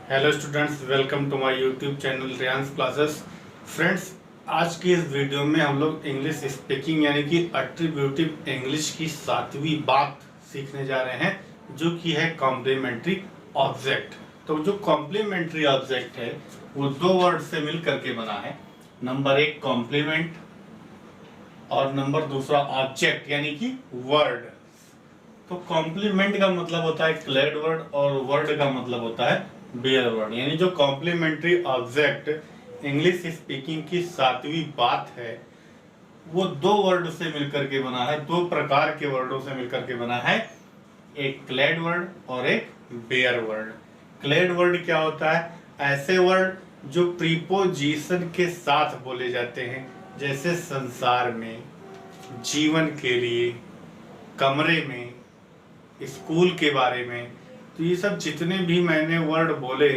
Hello students, welcome to my YouTube channel Riyans classes. Friends, आज की इस वीडियो में हम लोग इंग्लिश स्पीकिंग यानी कि एट्रीब्यूटिव इंग्लिश की 7वीं बात सीखने जा रहे हैं, जो कि है कॉम्प्लीमेंट्री ऑब्जेक्ट। तो जो कॉम्प्लीमेंट्री ऑब्जेक्ट है वो दो वर्ड से मिल करके बना है। नंबर 1 कॉम्प्लीमेंट और नंबर दूसरा ऑब्जेक्ट यानी कि वर्ड। तो कॉम्प्लीमेंट का मतलब होता है क्लेड वर्ड और वर्ड का मतलब होता है बेयर वर्ड। यानी जो कॉम्प्लीमेंट्री ऑब्जेक्ट इंग्लिश स्पीकिंग की 7वीं बात है वो दो वर्ड से मिलकर के बना है, दो प्रकार के वर्डों से मिलकर के बना है, एक क्लेड वर्ड और एक बेयर वर्ड। क्लेड वर्ड क्या होता है? ऐसे वर्ड जो प्रीपोजिशन के साथ बोले जाते हैं, जैसे संसार में, जीवन के लिए, कमरे में, स्कूल के बारे में। तो ये सब जितने भी मैंने वर्ड बोले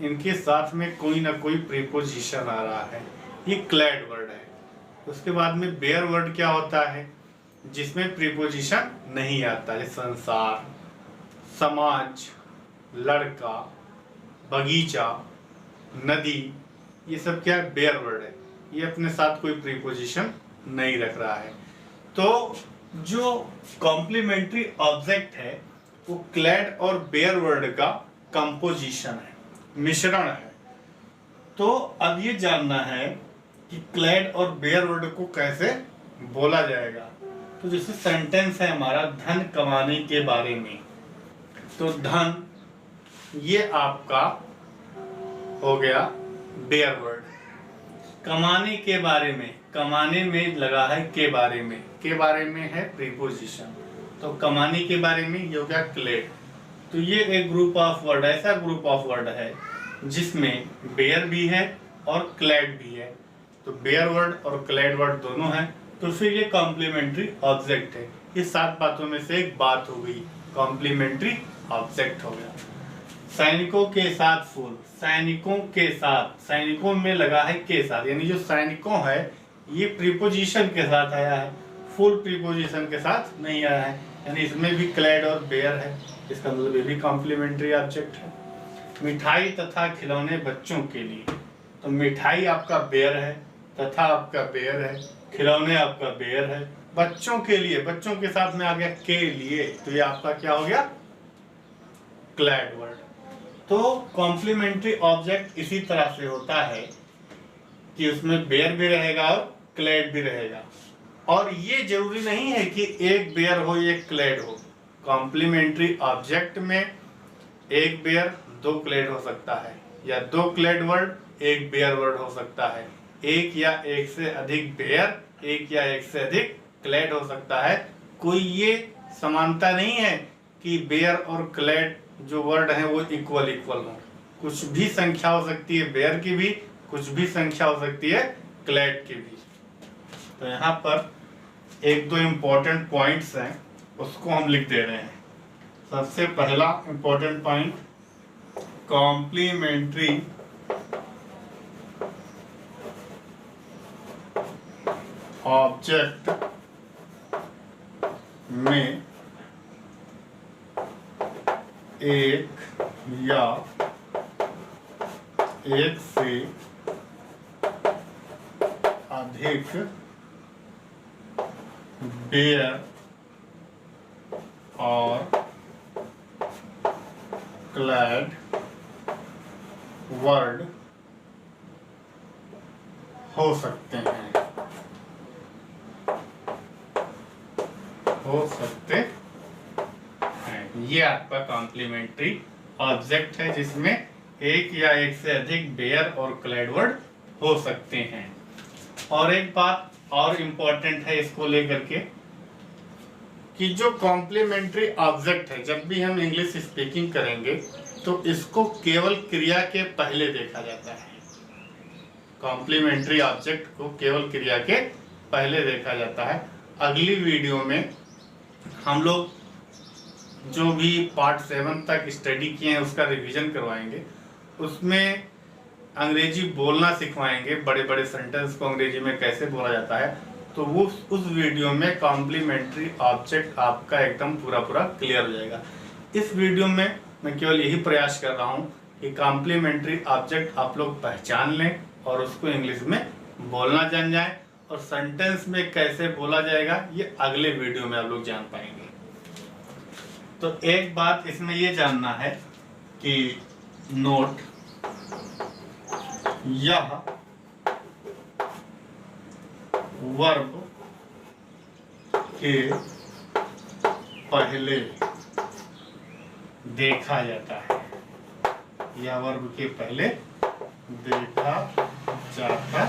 इनके साथ में कोई ना कोई प्रीपोजिशन आ रहा है, ये क्लेड वर्ड है। उसके बाद में बेयर वर्ड क्या होता है? जिसमें प्रीपोजिशन नहीं आता है। संसार, समाज, लड़का, बगीचा, नदी, ये सब क्या है? बेयर वर्ड है। ये अपने साथ कोई प्रीपोजिशन नहीं रख रहा है। तो जो कॉम्प्लीमेंट्री ऑब्जेक्ट है वो क्लेड और बेयर वर्ड का कंपोजिशन है, मिश्रण है। तो अब ये जानना है कि क्लेड और बेयर वर्ड को कैसे बोला जाएगा। तो जैसे सेंटेंस है हमारा धन कमाने के बारे में, तो धन ये आपका हो गया बेयर वर्ड। कमाने के बारे में, कमाने में लगा है के बारे में है प्रीपोजिशन, तो कमाने के बारे में ये हो गया क्लेड। तो ये एक ग्रुप ऑफ वर्ड, ऐसा ग्रुप ऑफ वर्ड है जिसमें बेयर भी है और क्लेड भी है। तो बेयर वर्ड और क्लेड वर्ड दोनों हैं, तो फिर ये कॉम्प्लीमेंट्री ऑब्जेक्ट है। ये 7 बातों में से एक बात हो गई, कॉम्प्लीमेंट्री ऑब्जेक्ट हो गया। सैनिकों के साथ फूल, सैनिकों के साथ, सैनिकों में लगा है के साथ, यानी जो सैनिकों है ये प्रीपोजिशन के साथ आया है, फुल प्रीपोजिशन के साथ नहीं आया है, यानी इसमें भी क्लेड और बेयर है। इसका मतलब ये भी कॉम्प्लीमेंट्री ऑब्जेक्ट है। मिठाई तथा खिलौने बच्चों के लिए, तो मिठाई आपका बेयर है, तथा आपका बेयर है, खिलौने आपका बेयर है, बच्चों के लिए, बच्चों के साथ में आ गया के लिए, तो ये आपका क्या हो गया? क्लेड वर्ड। तो कॉम्प्लीमेंट्री ऑब्जेक्ट इसी तरह से होता है कि उसमें बेयर भी रहेगा और क्लेड भी रहेगा। और ये जरूरी नहीं है कि एक बेयर हो एक क्लेड हो। कॉम्प्लीमेंट्री ऑब्जेक्ट में एक बेयर दो क्लेड हो सकता है, या दो क्लेड वर्ड एक बेयर वर्ड हो सकता है, एक या एक से अधिक बेयर, एक या एक से अधिक क्लेड हो सकता है। कोई ये समानता नहीं है कि बेयर और क्लेड जो वर्ड है वो इक्वल हो। कुछ भी संख्या हो सकती है बेयर की भी, कुछ भी संख्या हो सकती है क्लेड की भी। तो यहाँ पर एक दो इम्पोर्टेंट पॉइंट्स हैं, उसको हम लिख दे रहे हैं। सबसे पहला इम्पोर्टेंट पॉइंट, कॉम्प्लीमेंट्री ऑब्जेक्ट में एक या एक से अधिक बेयर और क्लेड वर्ड हो सकते हैं, ये आपका कॉम्प्लीमेंट्री ऑब्जेक्ट है जिसमें एक या एक से अधिक बेयर और क्लेड वर्ड हो सकते हैं। और एक बात और इम्पोर्टेंट है इसको लेकर के, कि जो कॉम्प्लीमेंट्री ऑब्जेक्ट है, जब भी हम इंग्लिश स्पीकिंग करेंगे तो इसको केवल क्रिया के पहले देखा जाता है। कॉम्प्लीमेंट्री ऑब्जेक्ट को केवल क्रिया के पहले देखा जाता है। अगली वीडियो में हम लोग जो भी पार्ट 7 तक स्टडी किए हैं उसका रिवीजन करवाएंगे। उसमें अंग्रेजी बोलना सिखवाएंगे, बड़े बड़े सेंटेंस को अंग्रेजी में कैसे बोला जाता है। तो वो उस वीडियो में कॉम्प्लीमेंट्री ऑब्जेक्ट आपका एकदम पूरा क्लियर हो जाएगा। इस वीडियो में मैं केवल यही प्रयास कर रहा हूँ कि कॉम्प्लीमेंट्री ऑब्जेक्ट आप लोग पहचान लें और उसको इंग्लिश में बोलना जान जाएं, और सेंटेंस में कैसे बोला जाएगा ये अगले वीडियो में आप लोग जान पाएंगे। तो एक बात इसमें ये जानना है कि नोट, यह वर्ब के पहले देखा जाता है, यह वर्ब के पहले देखा जाता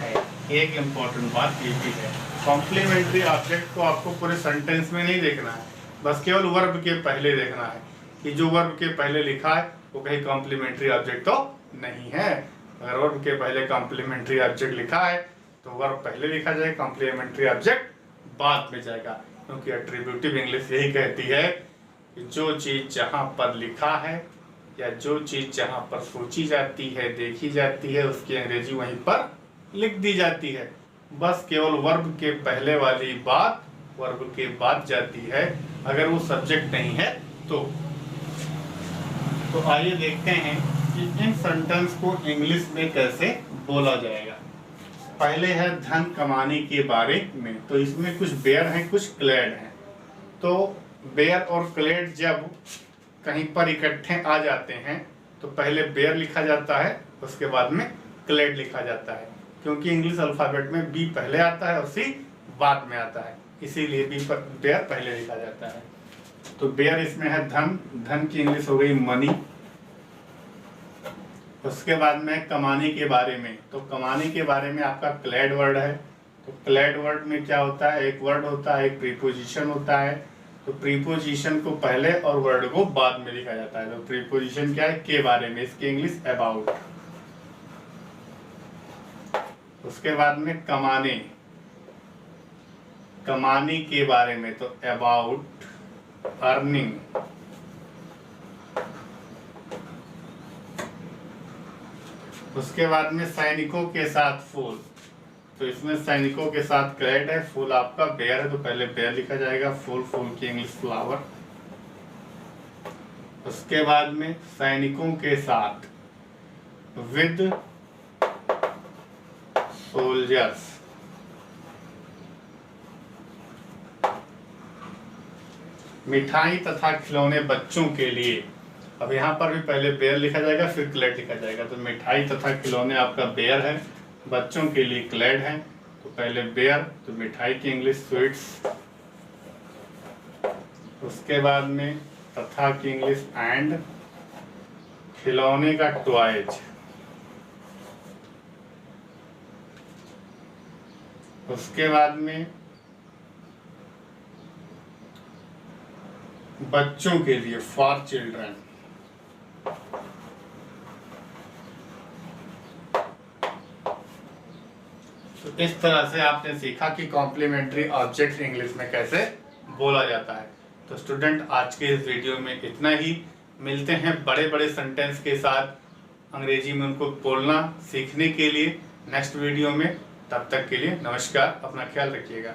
है। एक इम्पॉर्टेंट बात ये भी है, कॉम्प्लीमेंट्री ऑब्जेक्ट को आपको पूरे सेंटेंस में नहीं देखना है, बस केवल वर्ब के पहले देखना है कि जो वर्ब के पहले लिखा है वो कहीं कॉम्प्लीमेंट्री ऑब्जेक्ट तो नहीं है। अगर वर्ब के पहले कॉम्प्लीमेंट्री ऑब्जेक्ट लिखा है तो वर्ब पहले लिखा जाए, कॉम्प्लीमेंट्री ऑब्जेक्ट बाद में जाएगा, क्योंकि एट्रीब्यूटिव इंग्लिश यही कहती है कि जो चीज जहां पर लिखा है या जो चीज जहां पर सोची जाती है, देखी जाती है, उसकी अंग्रेजी वहीं पर लिख दी जाती है। बस केवल वर्ब के पहले वाली बात वर्ब के बाद जाती है, अगर वो सब्जेक्ट नहीं है तो आइए देखते हैं कि इन सेंटेंस को इंग्लिश में कैसे बोला जाएगा। पहले है धन कमाने के बारे में, तो इसमें कुछ बेयर हैं, कुछ क्लेड हैं। तो बेयर और क्लेड जब कहीं पर इकट्ठे आ जाते हैं तो पहले बेयर लिखा जाता है, उसके बाद में क्लेड लिखा जाता है, क्योंकि इंग्लिश अल्फाबेट में बी पहले आता है और सी बाद में आता है, इसीलिए बी पर बेयर पहले लिखा जाता है। तो बेयर इसमें है धन, धन की इंग्लिश हो गई मनी। उसके बाद में कमाने के बारे में, तो कमाने के बारे में आपका क्लेड वर्ड है। तो क्लेड वर्ड में क्या होता है, एक वर्ड होता है, एक प्रीपोजिशन होता है। तो प्रीपोजिशन को पहले और वर्ड को बाद में लिखा जाता है। तो प्रीपोजिशन क्या है, के बारे में, इसकी इंग्लिश अबाउट। उसके बाद में कमाने, कमाने के बारे में, तो अबाउट अर्निंग। उसके बाद में सैनिकों के साथ फूल, तो इसमें सैनिकों के साथ क्लेड है, फूल आपका बेयर है, तो पहले बेयर लिखा जाएगा, फूल, फूल की इंग्लिश फ्लावर। उसके बाद में सैनिकों के साथ विद सोल्जर्स। मिठाई तथा खिलौने बच्चों के लिए, अब यहाँ पर भी पहले बेयर लिखा जाएगा फिर क्लेड लिखा जाएगा। तो मिठाई तथा खिलौने आपका बेयर है, बच्चों के लिए क्लेड है। तो पहले बेयर, तो मिठाई की इंग्लिश स्वीट्स। उसके बाद में तथा की इंग्लिश एंड, खिलौने का टॉयज। उसके बाद में बच्चों के लिए फॉर चिल्ड्रन। तो इस तरह से आपने सीखा कि कॉम्प्लीमेंट्री ऑब्जेक्ट इंग्लिश में कैसे बोला जाता है। तो स्टूडेंट, आज के इस वीडियो में इतना ही। मिलते हैं बड़े बड़े सेंटेंस के साथ, अंग्रेजी में उनको बोलना सीखने के लिए नेक्स्ट वीडियो में। तब तक के लिए नमस्कार, अपना ख्याल रखिएगा।